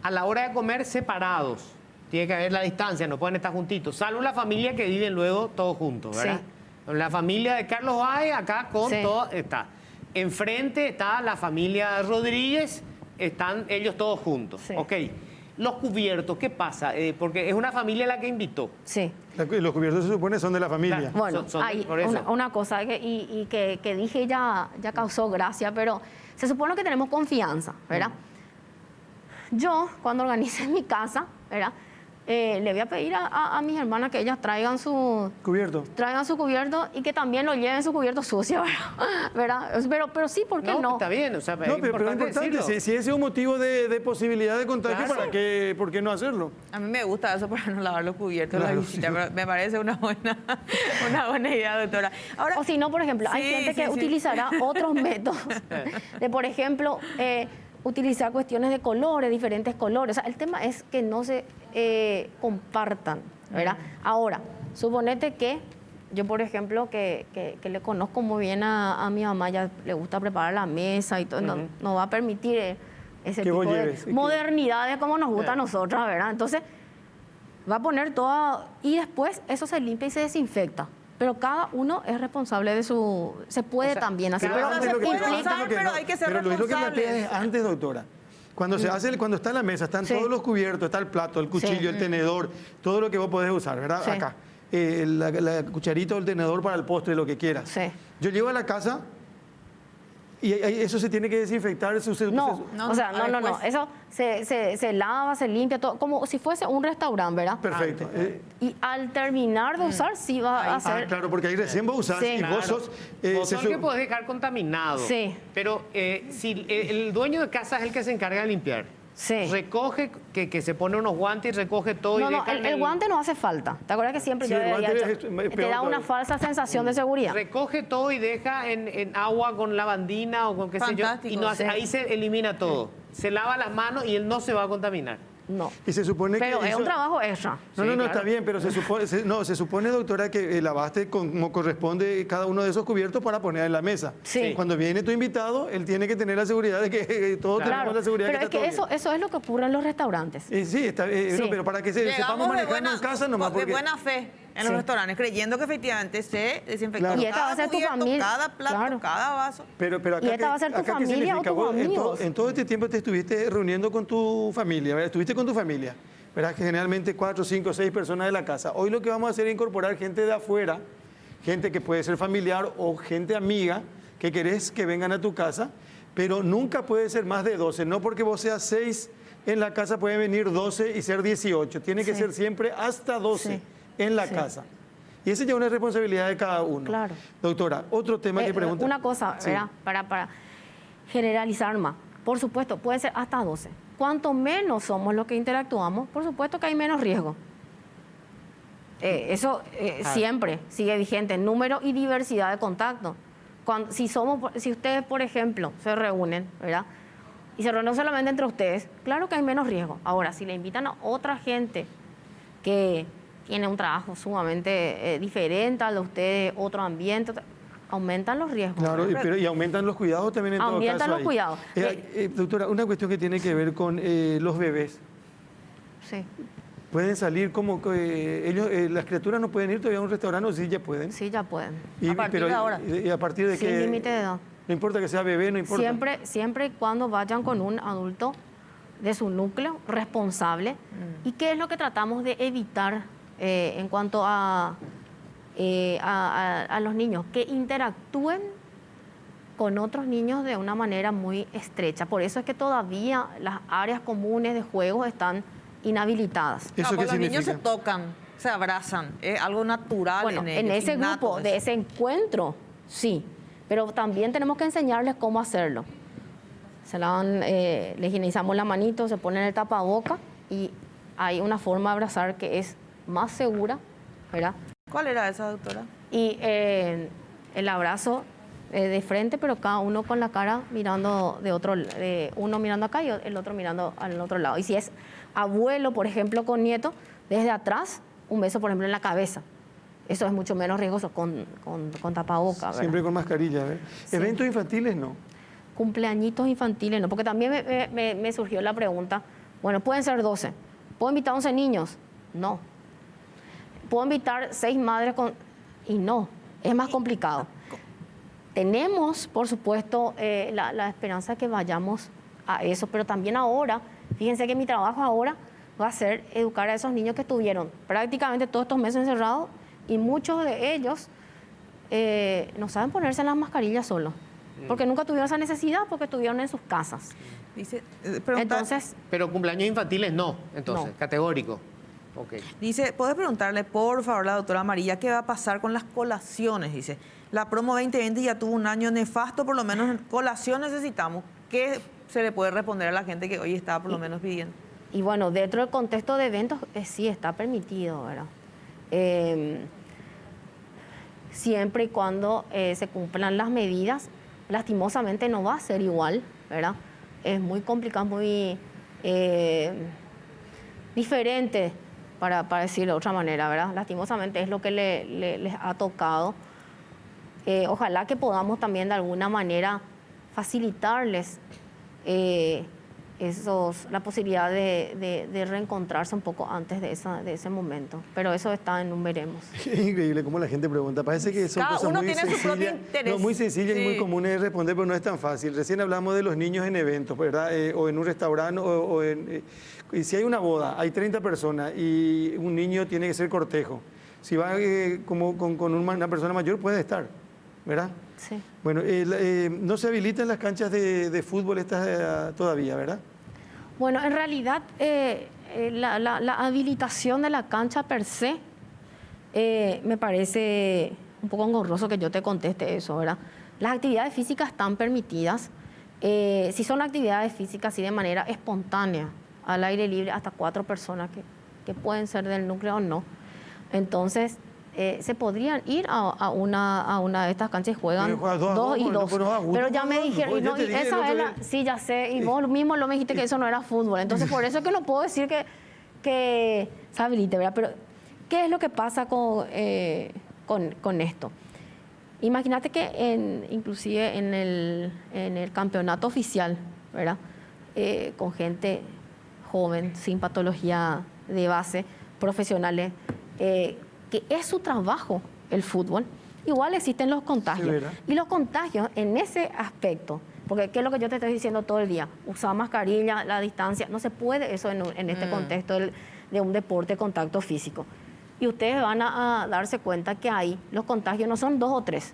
a la hora de comer separados. Tiene que haber la distancia, no pueden estar juntitos. Salvo la familia que viven luego todos juntos, ¿verdad? La familia de Carlos Báez, acá con Sí. todo, está. Enfrente está la familia Rodríguez, están ellos todos juntos. Sí. Ok. Los cubiertos, ¿qué pasa? Porque es una familia la que invitó. Sí. Los cubiertos se supone son de la familia. Claro. Bueno, Son hay por eso. una cosa que dije ya causó gracia, pero se supone que tenemos confianza, ¿verdad? Yo, cuando organice mi casa, ¿verdad? Le voy a pedir a mis hermanas que ellas traigan su Cubierto. cubierto y que también lo lleven su cubierto sucio, ¿verdad? Pero sí, ¿por qué no? Está bien, o sea, No, pero es importante, decirlo. si ese es un motivo de posibilidad de contagio, Claro. ¿por qué no hacerlo? A mí me gusta eso para no lavar los cubiertos de Claro, la visita, sí. pero me parece una buena idea, doctora. Ahora, O si no, por ejemplo, hay Sí, gente que sí, sí. utilizará otros métodos de, por ejemplo, utilizar cuestiones de colores, diferentes colores. O sea, el tema es que no se compartan, ¿verdad? Ahora, suponete que yo, por ejemplo, que le conozco muy bien a mi mamá, ya le gusta preparar la mesa y todo, no va a permitir ese Que tipo vos de lleves, que- modernidades como nos gusta a nosotros, ¿verdad? Entonces, va a poner toda... Y después eso se limpia y se desinfecta. Pero cada uno es responsable de su... Se puede también hacer, cada pero uno se puede implica... usar, pero hay que ser Pero Luis, lo que responsables. plantea es antes, doctora. Cuando se hace, cuando está en la mesa, están Sí. todos los cubiertos, está el plato, el cuchillo, el tenedor, todo lo que vos podés usar, ¿verdad? Sí. Acá. La cucharita o el tenedor para el postre, lo que quieras. Sí. Yo llego a la casa y eso se tiene que desinfectar. No, No, o sea, no, no. después. Eso se lava, se limpia, todo, como si fuese un restaurante, ¿verdad? Perfecto. Y al terminar de usar, sí va a ser... Claro, porque ahí recién vos usás Sí. y vos sos... Vos se sos el que su- podés dejar contaminado. Sí. Pero si el dueño de casa es el que se encarga de limpiar. Sí. Recoge, que se pone unos guantes y recoge todo y No, deja el en guante no hace falta. ¿Te acuerdas que siempre Sí, yo el había guante dicho, es te peor da una todavía. falsa sensación de seguridad? Recoge todo y deja en agua con lavandina o con qué sé yo. Fantástico, Y no hace- sí. ahí se elimina todo. Se lava las manos y él no se va a contaminar. No. Y se supone Pero que es eso- un trabajo extra. No, Sí, no, claro. está bien, pero se supone, doctora, que lavaste como corresponde cada uno de esos cubiertos para poner en la mesa. Sí. Cuando viene tu invitado, él tiene que tener la seguridad de que todos Claro, tenemos la seguridad pero que es que está todo eso es lo que ocurre en los restaurantes. bien. Sí, está, Sí. no, pero para que sepamos Llegamos de manejarnos en casa nomás. de Porque, buena fe en Sí. los restaurantes, creyendo que efectivamente se desinfectó Claro. Y esta va a ser tu cubierto, familia. cada plato, Claro. cada vaso. pero acá, ¿Y esta va a ser tu acá, ¿qué familia o significa? tus Vos amigos? en todo este tiempo te estuviste reuniendo con tu familia, ¿verdad? Estuviste con tu familia. Verás que generalmente 4, 5, 6 personas de la casa. Hoy lo que vamos a hacer es incorporar gente de afuera, gente que puede ser familiar o gente amiga que querés que vengan a tu casa, pero nunca puede ser más de 12. No porque vos seas 6 en la casa, pueden venir 12 y ser 18. Tiene que Sí. ser siempre hasta 12 Sí. en la Sí. casa. Y esa ya es una responsabilidad de cada uno. Claro. Doctora, otro tema que pregunta. Una cosa, Sí. ¿verdad? Para generalizar más. Por supuesto, puede ser hasta 12. Cuanto menos somos los que interactuamos, por supuesto que hay menos riesgo. Eso siempre sigue vigente, número y diversidad de contacto. Si ustedes, por ejemplo, se reúnen, ¿verdad? Y se reúnen solamente entre ustedes, claro que hay menos riesgo. Ahora, si le invitan a otra gente que tiene un trabajo sumamente diferente al de ustedes, otro ambiente, aumentan los riesgos. Claro, y aumentan los cuidados también en todo caso. Aumentan los ahí. cuidados. Doctora, una cuestión que tiene que ver con los bebés. Sí, ¿Pueden salir como que ellos, las criaturas no pueden ir todavía a un restaurante o sí ya pueden? sí, ya pueden. A partir de ahora. ¿Y a partir de Sin qué? límite de edad. No importa que sea bebé, no importa. Siempre y cuando vayan con un adulto de su núcleo responsable. ¿Y qué es lo que tratamos de evitar en cuanto a los niños? Que interactúen con otros niños de una manera muy estrecha. Por eso es que todavía las áreas comunes de juegos están inhabilitadas. ¿Eso No, qué porque los niños significa? se tocan, se abrazan, es algo natural Bueno, en en ellos, ese innato grupo, eso. de ese encuentro, sí. Pero también tenemos que enseñarles cómo hacerlo. Les higienizamos la manito, se ponen el tapaboca y hay una forma de abrazar que es más segura, ¿verdad? ¿Cuál era esa, doctora? Y el abrazo de frente, pero cada uno con la cara mirando uno mirando acá y el otro mirando al otro lado. Y si es abuelo, por ejemplo, con nieto, desde atrás, un beso, por ejemplo, en la cabeza. Eso es mucho menos riesgoso con tapaboca, ¿verdad? Siempre con mascarilla, ¿verdad? Sí. Eventos infantiles no. Cumpleañitos infantiles, ¿no? Porque también me surgió la pregunta, bueno, pueden ser 12. ¿Puedo invitar 11 niños? No. ¿Puedo invitar 6 madres con...? Y no, es más complicado. Tenemos, por supuesto, la esperanza de que vayamos a eso, pero también ahora, fíjense que mi trabajo ahora va a ser educar a esos niños que estuvieron prácticamente todos estos meses encerrados y muchos de ellos no saben ponerse las mascarillas solos, porque nunca tuvieron esa necesidad porque estuvieron en sus casas. Dice, Entonces, Pero cumpleaños infantiles no, entonces, No. categórico. Ok. dice, ¿puedes preguntarle, por favor, la doctora María, qué va a pasar con las colaciones? Dice, la promo 2020 ya tuvo un año nefasto, por lo menos en colación necesitamos. ¿Qué se le puede responder a la gente que hoy está por lo menos pidiendo? y bueno, dentro del contexto de eventos sí está permitido, ¿verdad? Siempre y cuando se cumplan las medidas, lastimosamente no va a ser igual, ¿verdad? Es muy complicado, muy diferente, para decirlo de otra manera, ¿verdad? Lastimosamente es lo que les ha tocado. Ojalá que podamos también de alguna manera facilitarles la posibilidad de reencontrarse un poco antes de ese momento. Pero eso está en un veremos. Es increíble cómo la gente pregunta. Parece que son Cada cosas uno muy tiene su propio sencillas, interés. no, muy sencillas y muy Sí. comunes de responder, pero no es tan fácil. Recién hablamos de los niños en eventos, ¿verdad? O en un restaurante, y si hay una boda, hay 30 personas y un niño tiene que ser cortejo. Si va como con una persona mayor, puede estar, ¿verdad? Sí. Bueno, no se habilitan las canchas de fútbol estas todavía, ¿verdad? Bueno, en realidad la habilitación de la cancha per se me parece un poco engorroso que yo te conteste eso, ¿verdad? Las actividades físicas están permitidas. Si son actividades físicas y de manera espontánea, al aire libre, hasta 4 personas que pueden ser del núcleo o no. Entonces, se podrían ir a una de estas canchas y juegan Juega 2 y 2. Pero Ya me dijeron, y no, y esa es sí, ya sé, y vos mismo lo me dijiste que eso no era fútbol. Entonces, por eso es que no puedo decir que se habilite, ¿verdad? Pero, ¿qué es lo que pasa con esto? Imagínate que inclusive en el campeonato oficial, ¿verdad? Con gente joven, sin patología de base, profesionales, que es su trabajo el fútbol, igual existen los contagios. Sí, ¿verdad? Y los contagios en ese aspecto, porque ¿qué es lo que yo te estoy diciendo todo el día? Usar mascarilla, la distancia, no se puede eso en este contexto de un deporte de contacto físico. Y ustedes van a darse cuenta que ahí los contagios no son 2 o 3,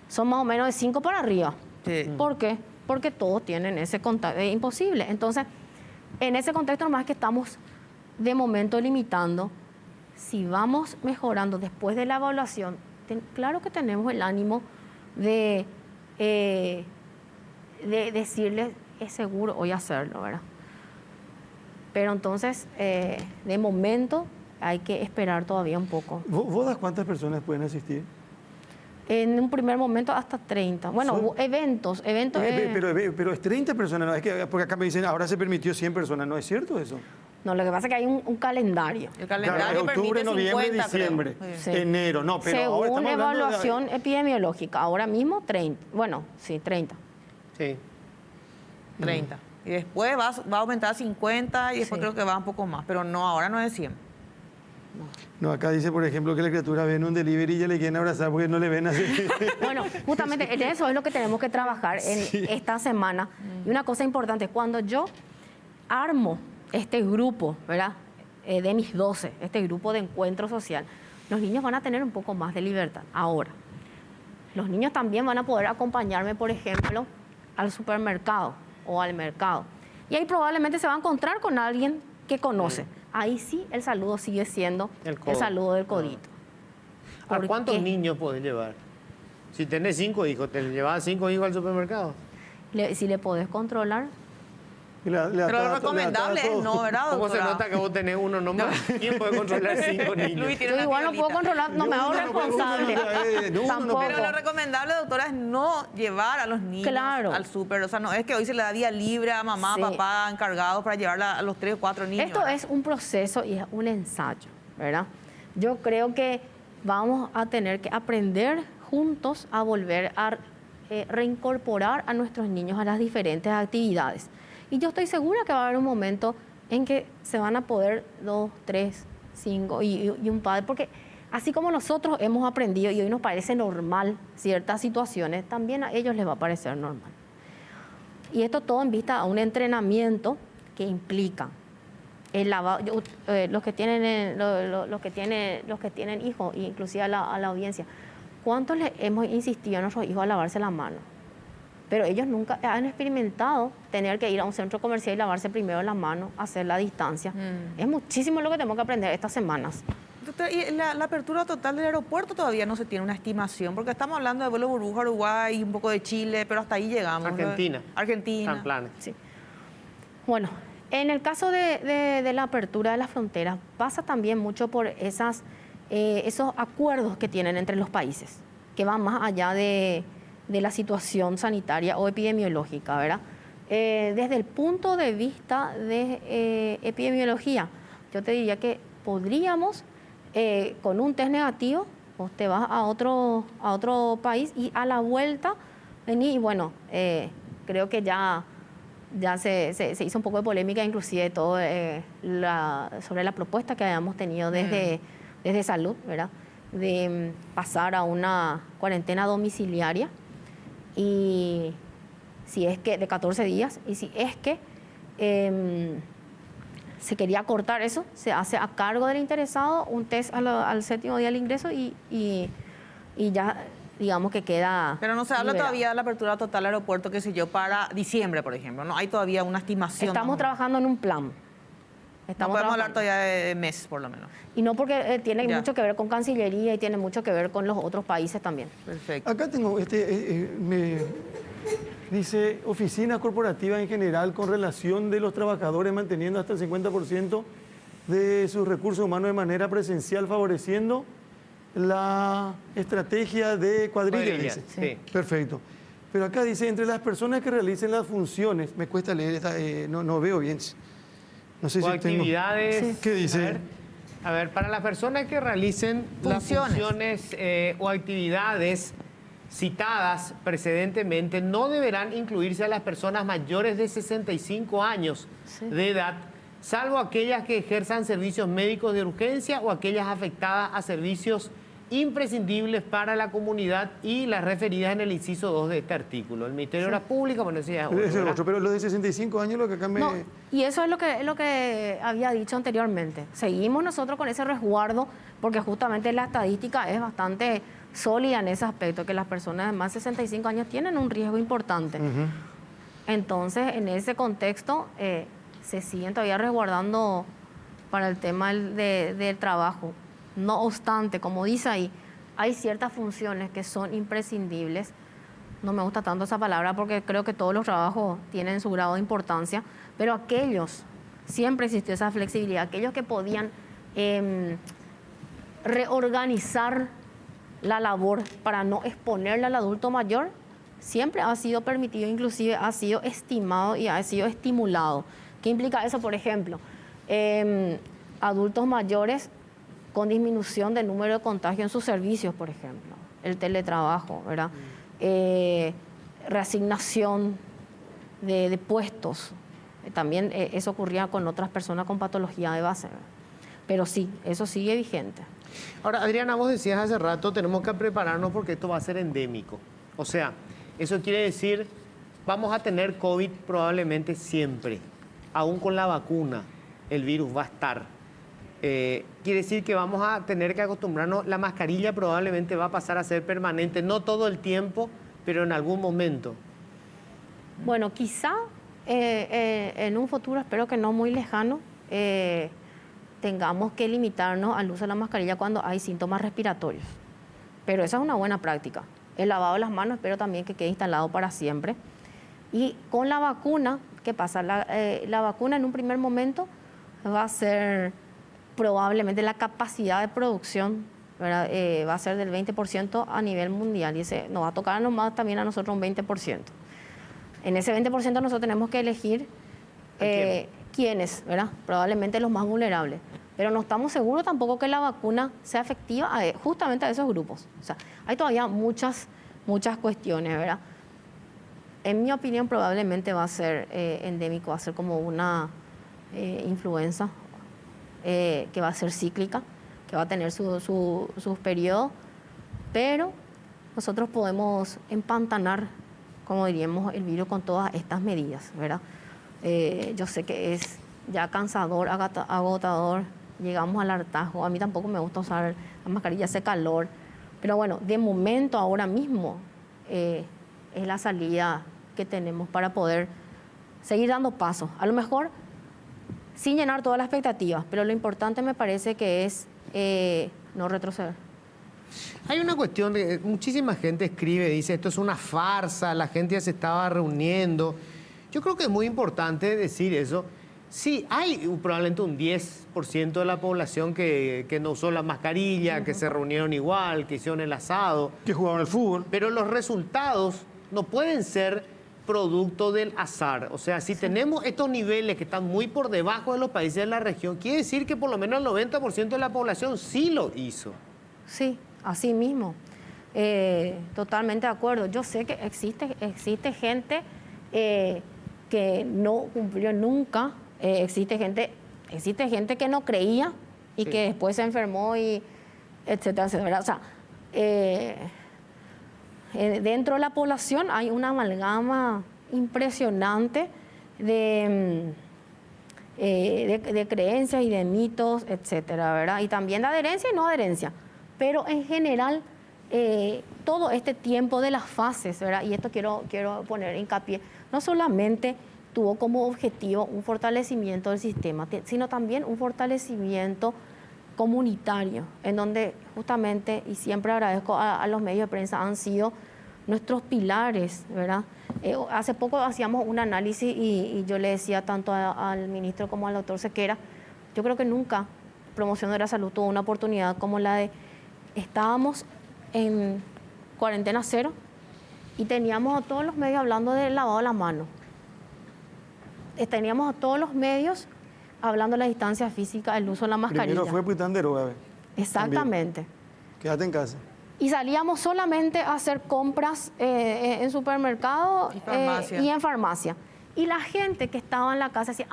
son más o menos de 5 para arriba. Sí. ¿Por qué? Porque todos tienen ese contacto, es imposible. Entonces, en ese contexto nomás que estamos de momento limitando. Si vamos mejorando después de la evaluación, claro que tenemos el ánimo de decirles, es seguro hoy hacerlo, ¿verdad? Pero entonces, de momento, hay que esperar todavía un poco. ¿Bodas cuántas personas pueden asistir? En un primer momento hasta 30. Bueno, eventos. Pero es 30 personas, ¿no? Es que, porque acá me dicen, ahora se permitió 100 personas. ¿No es cierto eso? No, lo que pasa es que hay un calendario. El Claro, calendario octubre, permite noviembre, 50, creo. diciembre, Sí. enero. No, pero ahora Según estamos hablando evaluación epidemiológica, ahora mismo 30. Bueno, sí, 30. Sí. 30. Y después va a aumentar a 50 y después Sí. creo que va un poco más. Pero no, ahora no es 100. No, acá dice, por ejemplo, que la criatura ve en un delivery y ya le quieren abrazar porque no le ven así. Bueno, justamente en eso es lo que tenemos que trabajar en esta semana. Y una cosa importante, cuando yo armo este grupo, ¿verdad? De mis 12, este grupo de encuentro social, los niños van a tener un poco más de libertad. Ahora, los niños también van a poder acompañarme, por ejemplo, al supermercado o al mercado. Y ahí probablemente se va a encontrar con alguien que conoce. Ahí sí el saludo sigue siendo El el codo. saludo del codito. ¿A ¿Por cuántos qué? niños podés llevar? Si tenés 5 hijos, ¿te llevas 5 hijos al supermercado? Si le podés controlar. Pero lo recomendable es no, ¿verdad, ¿Cómo se doctora? nota que vos tenés uno nomás? ¿Quién puede controlar 5 niños? Luis tiene Yo una igual no puedo piolita. controlar, no me hago responsable. Tampoco. Pero lo recomendable, doctora, es no llevar a los niños Claro. al súper. O sea, no es que hoy se le da día libre a mamá, Sí. papá, encargados para llevar a los 3 o 4 niños. Esto ¿verdad? es un proceso y es un ensayo, ¿verdad? Yo creo que vamos a tener que aprender juntos a volver a reincorporar a nuestros niños a las diferentes actividades. Y yo estoy segura que va a haber un momento en que se van a poder 2, 3, 5 y un padre, porque así como nosotros hemos aprendido y hoy nos parece normal ciertas situaciones, también a ellos les va a parecer normal. Y esto todo en vista a un entrenamiento que implica los que tienen los que tienen hijos, inclusive a la audiencia, ¿cuántos les hemos insistido a nuestros hijos a lavarse las manos? Pero ellos nunca han experimentado tener que ir a un centro comercial y lavarse primero las manos, hacer la distancia. Es muchísimo lo que tenemos que aprender estas semanas. Doctora, y la apertura total del aeropuerto todavía no se tiene una estimación, porque estamos hablando de vuelo burbuja Uruguay, un poco de Chile, pero hasta ahí llegamos. Argentina. Argentina. Planes. Sí. Bueno, en el caso de la apertura de las fronteras, pasa también mucho por esos acuerdos que tienen entre los países, que van más allá de la situación sanitaria o epidemiológica, ¿verdad? Desde el punto de vista de epidemiología, yo te diría que podríamos, con un test negativo, vos te vas a otro país y a la vuelta venís y bueno, creo que ya se hizo un poco de polémica, inclusive todo sobre la propuesta que habíamos tenido desde salud, ¿verdad? De pasar a una cuarentena domiciliaria y si es que de 14 días y si es que se quería cortar eso, se hace a cargo del interesado un test al 7º día del ingreso y ya digamos que queda Pero no se habla liberado. todavía de la apertura total del aeropuerto, qué sé yo, para diciembre, por ejemplo. No hay todavía una estimación. Estamos trabajando en un plan. No podemos hablar todavía de mes, por lo menos. Y no porque tiene Ya. mucho que ver con Cancillería y tiene mucho que ver con los otros países también. Perfecto. Acá tengo, me dice oficinas corporativas en general con relación de los trabajadores manteniendo hasta el 50% de sus recursos humanos de manera presencial, favoreciendo la estrategia de cuadrilla. Cuadrilla, Dice. sí. Perfecto. Pero acá dice, entre las personas que realicen las funciones, me cuesta leer, no veo bien. No sé O si tengo... actividades. Sí. ¿Qué dice? A ver, para las personas que realicen las funciones o actividades citadas precedentemente, no deberán incluirse a las personas mayores de 65 años Sí. de edad, salvo aquellas que ejerzan servicios médicos de urgencia o aquellas afectadas a servicios imprescindibles para la comunidad y las referidas en el inciso 2 de este artículo. El Ministerio de Obras Públicas, bueno, ese ya es otro, Ese es ¿verdad? otro, pero los de 65 años lo que acá me... No, y eso es lo que había dicho anteriormente. Seguimos nosotros con ese resguardo porque justamente la estadística es bastante sólida en ese aspecto, que las personas de más de 65 años tienen un riesgo importante. Ujú. Entonces, en ese contexto, se siguen todavía resguardando para el tema del trabajo. No obstante, como dice ahí, hay ciertas funciones que son imprescindibles. No me gusta tanto esa palabra porque creo que todos los trabajos tienen su grado de importancia, pero aquellos, siempre existió esa flexibilidad, aquellos que podían reorganizar la labor para no exponerle al adulto mayor, siempre ha sido permitido, inclusive ha sido estimado y ha sido estimulado. ¿Qué implica eso? Por ejemplo, adultos mayores con disminución del número de contagios en sus servicios, por ejemplo, el teletrabajo, ¿verdad? Reasignación de puestos. También eso ocurría con otras personas con patología de base, ¿verdad? Pero sí, eso sigue vigente. Ahora, Adriana, vos decías hace rato, tenemos que prepararnos porque esto va a ser endémico. O sea, eso quiere decir, vamos a tener COVID probablemente siempre. Aún con la vacuna, el virus va a estar. Quiere decir que vamos a tener que acostumbrarnos, la mascarilla probablemente va a pasar a ser permanente, no todo el tiempo, pero en algún momento. Bueno, quizá en un futuro, espero que no muy lejano, tengamos que limitarnos al uso de la mascarilla cuando hay síntomas respiratorios. Pero esa es una buena práctica. El lavado de las manos espero también que quede instalado para siempre. Y con la vacuna, ¿qué pasa? La vacuna en un primer momento va a ser probablemente la capacidad de producción, ¿verdad? Va a ser del 20% a nivel mundial y nos va a tocar nomás también a nosotros un 20%. En ese 20% nosotros tenemos que elegir quiénes, ¿verdad? Probablemente los más vulnerables. Pero no estamos seguros tampoco que la vacuna sea efectiva justamente a esos grupos. O sea, hay todavía muchas cuestiones, ¿verdad? En mi opinión probablemente va a ser endémico, va a ser como una influenza que va a ser cíclica, que va a tener sus periodos, pero nosotros podemos empantanar, como diríamos, el virus con todas estas medidas, ¿verdad? Yo sé que es ya cansador, agotador, llegamos al hartazgo. A mí tampoco me gusta usar la mascarilla, hace calor. Pero bueno, de momento, ahora mismo, es la salida que tenemos para poder seguir dando pasos. A lo mejor sin llenar todas las expectativas, pero lo importante me parece que es no retroceder. Hay una cuestión de muchísima gente escribe, dice esto es una farsa, la gente ya se estaba reuniendo. Yo creo que es muy importante decir eso. Sí, hay probablemente un 10% de la población que no usó la mascarilla, que se reunieron igual, que hicieron el asado. Que jugaban al fútbol. Pero los resultados no pueden ser producto del azar. O sea, si tenemos estos niveles que están muy por debajo de los países de la región, quiere decir que por lo menos el 90% de la población sí lo hizo. Sí, así mismo. Totalmente de acuerdo. Yo sé que existe gente que no cumplió nunca. Existe gente que no creía y que después se enfermó y etcétera, etcétera. O sea, dentro de la población hay una amalgama impresionante de creencias y de mitos, etcétera, ¿verdad? Y también de adherencia y no adherencia. Pero en general, todo este tiempo de las fases, ¿verdad? Y esto quiero poner hincapié, no solamente tuvo como objetivo un fortalecimiento del sistema, sino también un fortalecimiento comunitario, en donde justamente, y siempre agradezco a los medios de prensa, han sido nuestros pilares, ¿verdad? Hace poco hacíamos un análisis y yo le decía tanto al ministro como al doctor Sequera, yo creo que nunca Promoción de la Salud tuvo una oportunidad como la de, estábamos en cuarentena cero y teníamos a todos los medios hablando del lavado de la mano. Teníamos a todos los medios hablando de la distancia física, el uso de la mascarilla. Primero fue Puitandero, a ver. Exactamente. También. Quédate en casa. Y salíamos solamente a hacer compras en supermercado y en farmacia. Y la gente que estaba en la casa decía,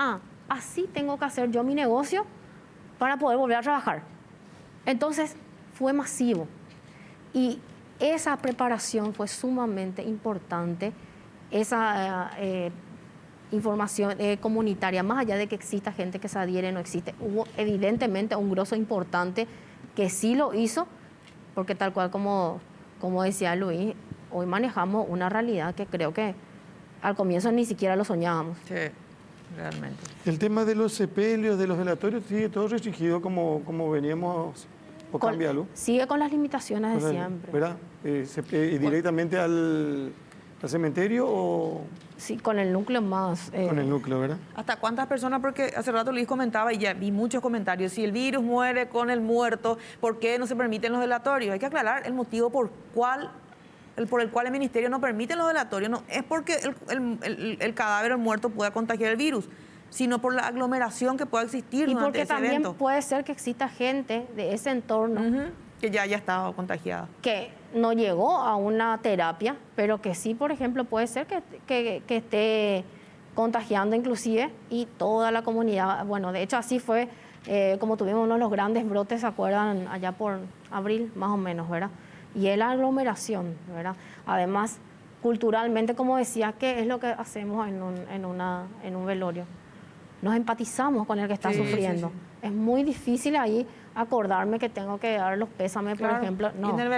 así tengo que hacer yo mi negocio para poder volver a trabajar. Entonces fue masivo. Y esa preparación fue sumamente importante, esa información comunitaria, más allá de que exista gente que se adhiere, no existe. Hubo evidentemente un grosso importante que sí lo hizo, porque tal cual como decía Luis, hoy manejamos una realidad que creo que al comienzo ni siquiera lo soñábamos. Sí, realmente. El tema de los sepelios, de los velatorios, sigue todo restringido como veníamos, o cambia algo. Sigue con las limitaciones de siempre. ¿Verdad? ¿Directamente al cementerio o...? Sí, con el núcleo más... Con el núcleo, ¿verdad? ¿Hasta cuántas personas? Porque hace rato Luis comentaba y ya vi muchos comentarios. Si el virus muere con el muerto, ¿por qué no se permiten los velatorios? Hay que aclarar el motivo por el cual el ministerio no permite los velatorios. No es porque el cadáver o el muerto pueda contagiar el virus, sino por la aglomeración que pueda existir durante ese evento. Y porque también puede ser que exista gente de ese entorno que ya haya estado contagiada. Que no llegó a una terapia, pero que sí, por ejemplo, puede ser que esté contagiando inclusive y toda la comunidad. Bueno, de hecho así fue como tuvimos uno de los grandes brotes, ¿se acuerdan? Allá por abril, más o menos, ¿verdad? Y es la aglomeración, ¿verdad? Además, culturalmente, como decía, ¿qué es lo que hacemos en un velorio? Nos empatizamos con el que está sufriendo. Sí. Es muy difícil ahí acordarme que tengo que dar los pésames, por ejemplo. No. Y en el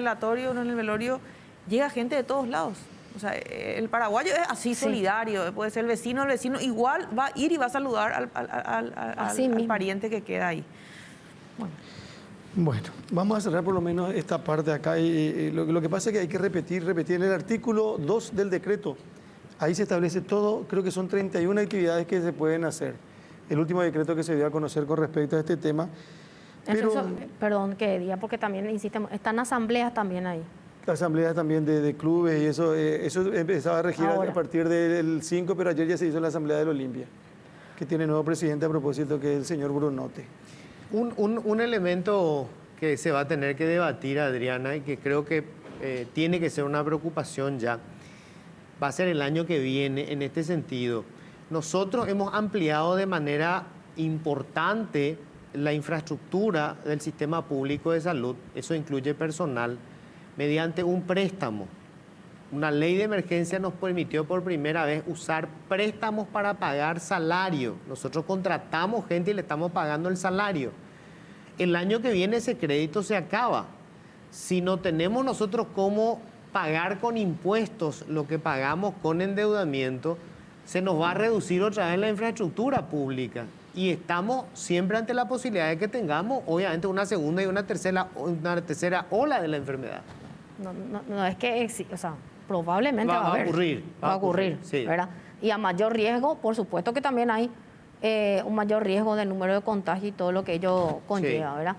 velorio llega gente de todos lados. O sea, el paraguayo es así solidario, puede ser el vecino igual va a ir y va a saludar al pariente que queda ahí. Bueno, vamos a cerrar por lo menos esta parte de acá. Lo que pasa es que hay que repetir. En el artículo 2 del decreto, ahí se establece todo, creo que son 31 actividades que se pueden hacer. El último decreto que se dio a conocer con respecto a este tema. Pero, perdón que diga, porque también insistimos, están asambleas también ahí. Asambleas también de clubes y eso empezaba a regir a partir del 5, pero ayer ya se hizo la asamblea del Olimpia, que tiene nuevo presidente a propósito, que es el señor Brunote. Un elemento que se va a tener que debatir, Adriana, y que creo que tiene que ser una preocupación ya, va a ser el año que viene en este sentido. Nosotros hemos ampliado de manera importante la infraestructura del sistema público de salud, eso incluye personal, mediante un préstamo una ley de emergencia nos permitió por primera vez usar préstamos para pagar salario. Nosotros contratamos gente y le estamos pagando el salario. El año que viene ese crédito se acaba. Si no tenemos nosotros cómo pagar con impuestos lo que pagamos con endeudamiento, se nos va a reducir otra vez la infraestructura pública. Y estamos siempre ante la posibilidad de que tengamos, obviamente, una segunda y una tercera ola de la enfermedad. No es que, o sea, probablemente va a haber. Va a ocurrir, sí. ¿verdad? Y a mayor riesgo, por supuesto que también hay un mayor riesgo del número de contagios y todo lo que ello conlleva, Sí. ¿verdad?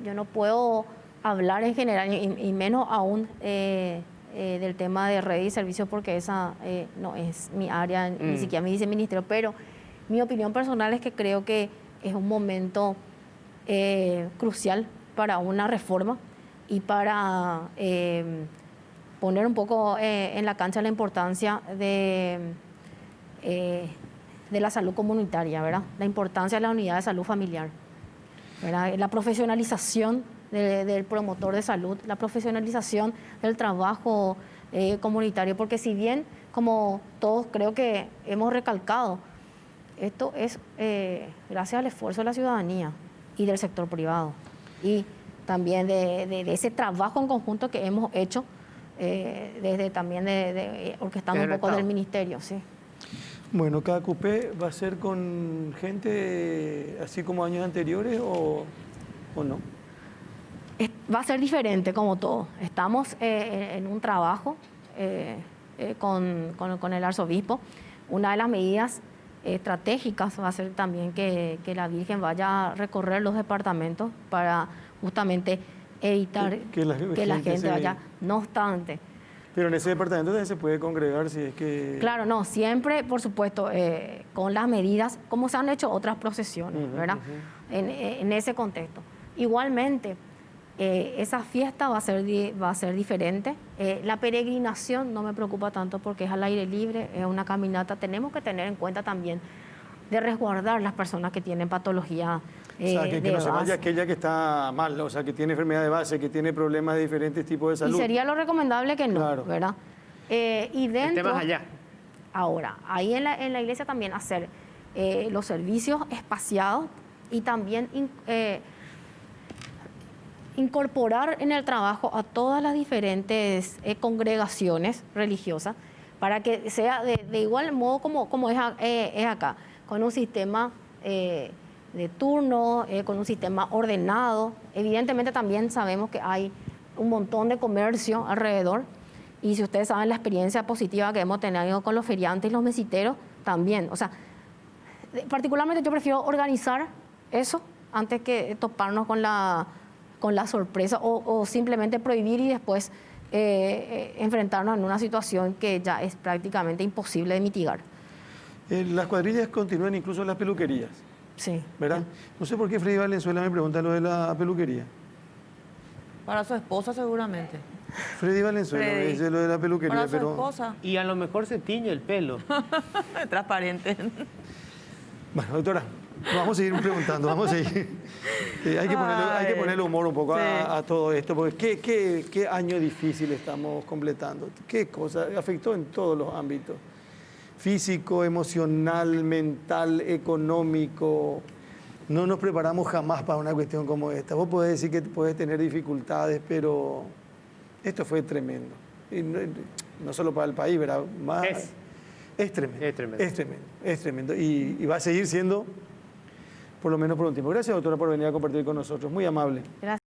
Yo no puedo hablar en general, y menos aún del tema de red y servicios, porque esa no es mi área, ni siquiera mi viceministerio, pero mi opinión personal es que creo que es un momento crucial para una reforma y para poner un poco en la cancha la importancia de la salud comunitaria, ¿verdad? La importancia de la unidad de salud familiar, ¿verdad? La profesionalización del promotor de salud, la profesionalización del trabajo comunitario, porque si bien, como todos creo que hemos recalcado, esto es gracias al esfuerzo de la ciudadanía y del sector privado, y también de ese trabajo en conjunto que hemos hecho desde también orquestando un poco del ministerio, sí. Bueno, cada cupé va a ser con gente así como años anteriores o no. Va a ser diferente como todo. Estamos en un trabajo con el arzobispo. Una de las medidas estratégicas va a ser también que la Virgen vaya a recorrer los departamentos para justamente evitar que la gente vaya. No obstante. Pero en ese departamento también se puede congregar si es que... Claro, no, siempre, por supuesto, con las medidas, como se han hecho otras procesiones, ¿verdad? En ese contexto. Igualmente, esa fiesta va a ser diferente. La peregrinación no me preocupa tanto porque es al aire libre, es una caminata. Tenemos que tener en cuenta también de resguardar las personas que tienen patología o sea, que no se vaya base. aquella que está mal, o sea, que tiene enfermedad de base, que tiene problemas de diferentes tipos de salud. Y sería lo recomendable que no, Claro. ¿verdad? Y dentro... Temas allá. Ahora, ahí en la iglesia también hacer los servicios espaciados y también incorporar en el trabajo a todas las diferentes congregaciones religiosas para que sea de igual modo como es acá, con un sistema de turno, con un sistema ordenado. Evidentemente también sabemos que hay un montón de comercio alrededor, y si ustedes saben la experiencia positiva que hemos tenido con los feriantes y los mesiteros, también. O sea, particularmente yo prefiero organizar eso antes que toparnos con la sorpresa o simplemente prohibir y después enfrentarnos en una situación que ya es prácticamente imposible de mitigar. Las cuadrillas continúan incluso en las peluquerías, Sí. ¿verdad? No sé por qué Freddy Valenzuela me pregunta lo de la peluquería. Para su esposa seguramente. Freddy Valenzuela me Freddy. dice lo de la peluquería, Para su pero... esposa. Y a lo mejor se tiñe el pelo. Transparente. Bueno, doctora, vamos a seguir preguntando, vamos a seguir. Hay que ponerle humor un poco a todo esto, porque qué año difícil estamos completando. Qué cosa, afectó en todos los ámbitos. Físico, emocional, mental, económico. No nos preparamos jamás para una cuestión como esta. Vos podés decir que puedes tener dificultades, pero esto fue tremendo. Y no solo para el país, ¿verdad? Es tremendo. Es tremendo. Es tremendo. Es tremendo. Y va a seguir siendo, por lo menos por un tiempo. Gracias, doctora, por venir a compartir con nosotros. Muy amable. Gracias.